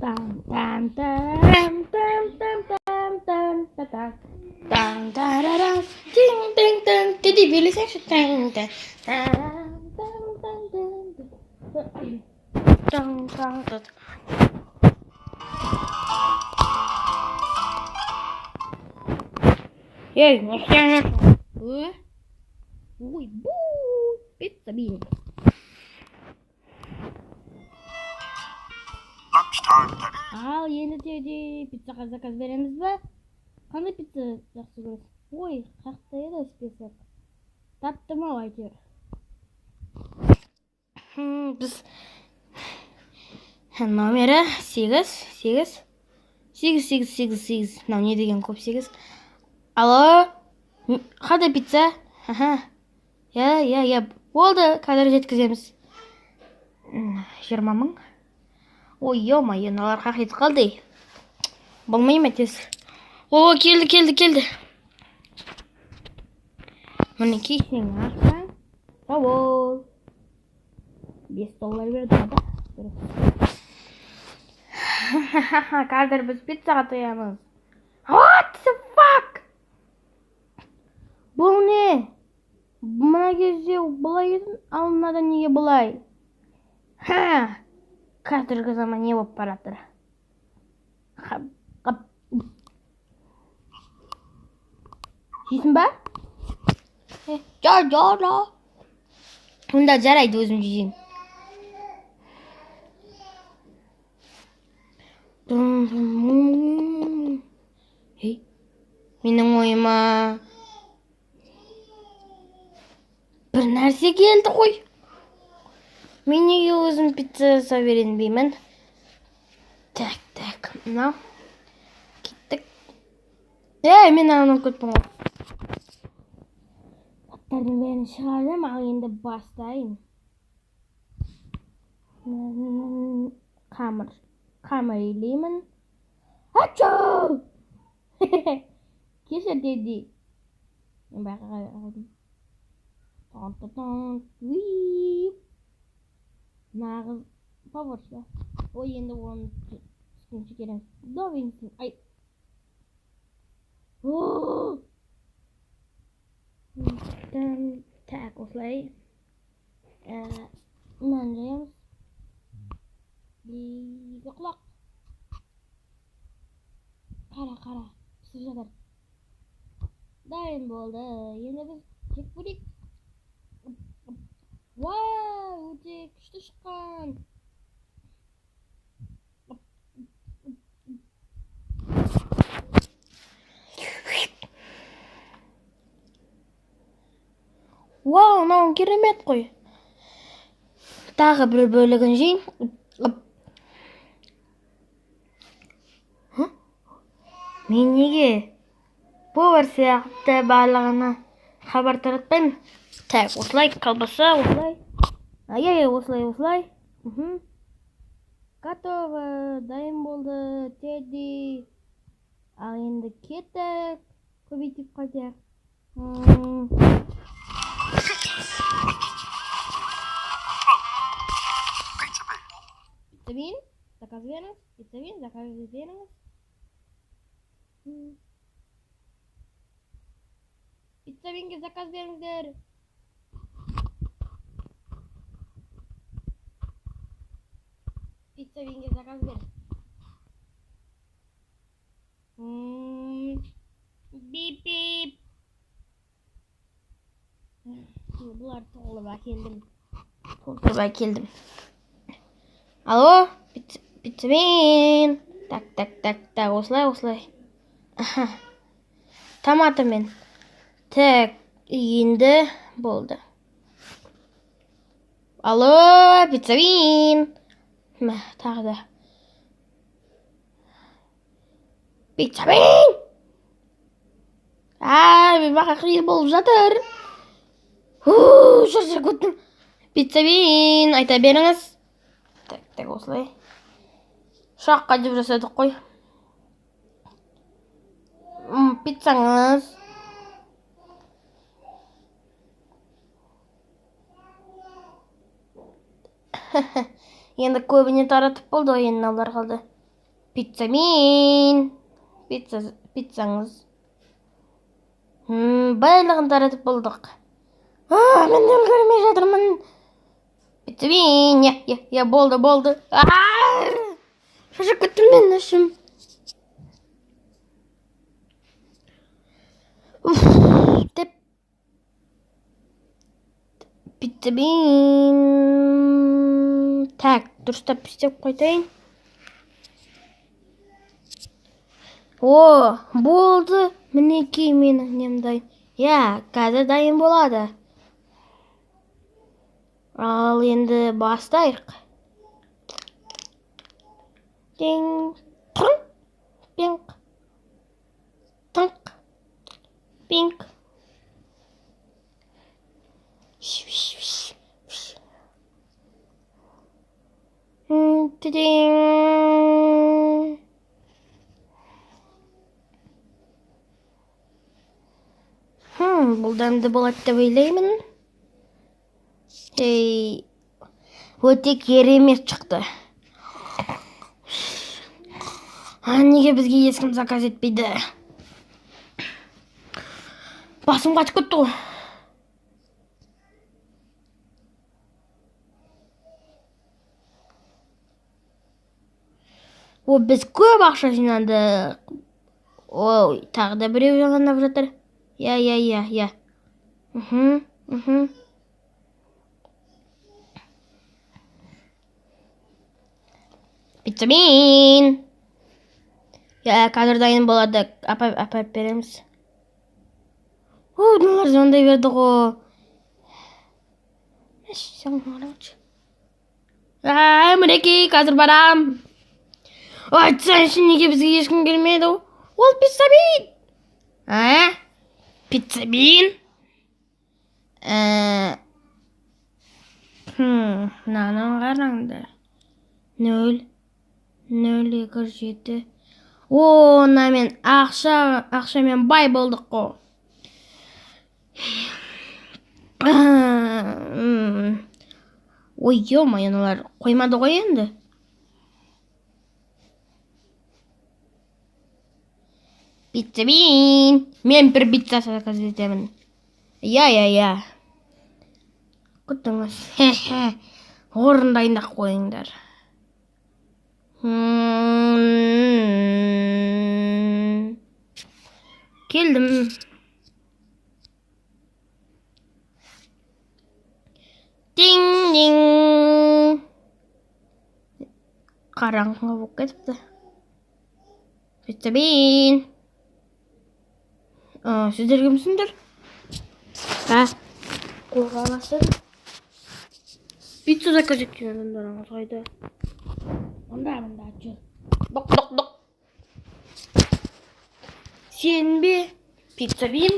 Tam tam tam tam tam tam tam tam tam tam tararam ting ting ting Didi bilirsən ting ting tam tam tam tam tam tam. Ей, нахер. Ой, бу, pizza bean. Al yeni dedi pizza zakaz veremiz mi? Qanday pizza yaxshi ko'rasiz? Voy, qayerda edi spesial? Tapdim aytıyor. Biz nomeri 8. Ne degan ko'p 8. Alo. Qanday pizza? Ya. Bo'ldi, kadar yetkazamiz. 20 ming. Oy, yo'ma-yo, ular haqit qildi. Bo'lmaymi tez. O, keldi. Buniki senga. Savol. $5 berdi baba. Kadar biz pizza qatayamiz. What the fuck? Bu ne? Buna gezi bulayın, almadan niye bulay? Kadırgı zaman niye bu paradır? Şeysin be? Ya. Bunda jaraydı özüm cicim. Hey, benim oyuma bir narsa keldi qo'y. Men nega o'zim pizza so'ravermayman? Tak. No. Ketdik. Men anam ketdim. Atlarni beni chiqardim, endi boshlayin. Qamir yeyman. Hacho! Kesa dedi. Bakalım. Wii. Nagız power'sa. O endi onu sıkıntı kerak. Dovinsin. Ay. Tak olay. Manjayam. Bir yo'qloq. Qara. Sizlar. Daim bo'ldi. Endi biz chekpurik. Wow, o'zi kuchli chiqqan. Wow, non keramet qo'y. Tag'i bir bo'lagin jing. Men nega bu versiyada barlig'ini xabar taratmayman? Tak, o'slay kolbasa, o'slay. Ay, o'slay. Готово. Daim bo'ldi. Teddy. Endi ketdik. Ko'paytib qoldik. Pizza bean, zakaz beriniz. Pizza bean, zakaz beriniz. Pizza bean'ga zakaz beringlar. Pizza bean'ga zakaz bering. Bip. Bular to'g'ri keldim. Alo, pizza bean. Tak, o'slay. Aha. Tomatim. Tak, endi bo'ldi. Alo, pizza bean. Tag'da. Pizza bean. Baqa qiyin bo'lib жатыр. Shosha ketdim. Pizza bean, ayta beringiz. Tak, o'slay. Shoqqa jibrasadik qo'y. Pizzangiz. Endi ko'bini taratib bo'ldi, endi ular qoldi. Пиццаңыз. Барлығын таратып болдық. Мен үлгермей жатырмын. Пиццамин. Я, болды. Шашып кеттім мен ішім. Деп. Пиццамин. Так, дұрыстап істеп қойтайын. Болды. Мінекей менің немдай. Қазір дайын болады. Ал енді бастайық. Динг. Пинг. Тынқ. Пинг. Тидинг. Бұл дәмді болады деп ойлаймын. Өте керемет шықты. Неге бізге ешкім заказ етпейді? Басым қашып кетті ғой. Біз көп ақша жинадық. Тағы да біреу жаңалап жатыр. Я. Пиццамин. Қазір дайын болады. Апарып береміз. Мыналар звондай берді ғой. Мінекей, қазір барам. Айтсайшы, неге бізге ешкім келмейді? Ол пиццамин. Пиццамин? Мынаның қараңдар. 0,2,7. Мен ақшамен бай болдық қой. Ё-моё, қоймады ғой енді. Пиццамин. Мен бір пицца заказ етемін. Я. Күтіңіз. Орындайын-ақ қойыңдар. Келдім. Динг. Қараңғы болып кетіпті. Пиццамин. Сіздер кімсіңдер? Қорғанасың. Пицца заказ еткен адамдарыңыз қайда? Онда жүр. Дық. Сен бе? Пиццамин?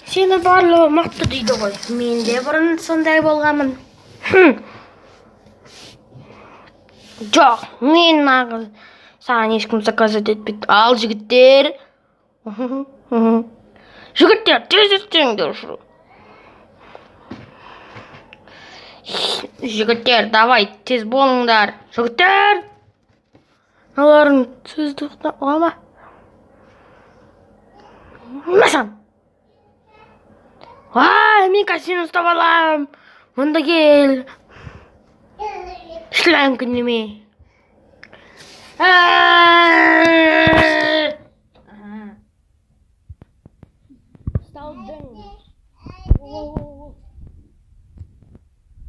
Сені барлығы мықты дейді ғой. Мен де бұрын сондай болғамын. Жоқ, мен нағыз саған ешкім заказ етпейді. Ал жігіттер. Жігіттер, тез естеңдер. Жігіттер, давай, тез болыңдар. Жігіттер. Олардың сөздіқті ола. Мәсін. Мен кәсені ұстап алам. Мұнда кел. Шылайым күнеме.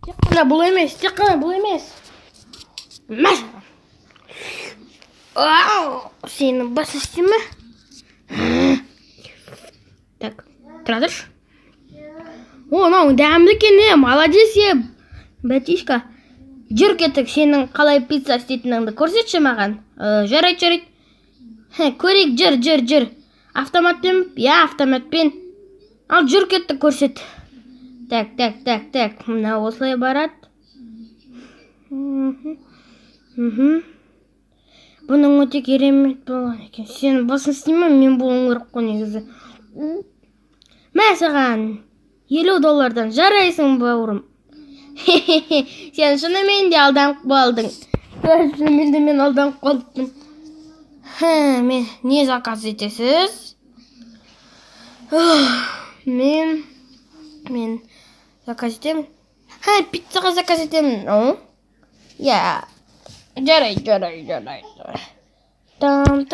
Тек қана бұл емес. Мәс. Сені бас істеме. Так, тұра тұршы. Мынау дәмді екен, молодец ем. Бәтишка, жүр кеттік, сенің қалай пицца істейтініңді көрсетші маған. Жарайды. Көрейік, жүр. Автоматпен? Автоматпен. Ал жүр кеттік, көрсет. Так. Мына осылай барады. Бұның өте керемет болған екен. Сен басын істейме, мен болуым керек қой негізі. Мен саған $50 жарайсың бауырым. Сен шынымен де алданып қалдың. Шынымен де мен алданып қалдым. Мен не заказ етесіз? Мен заказ етемін. Пиццаға заказ етемін. Я. Жарай. Там.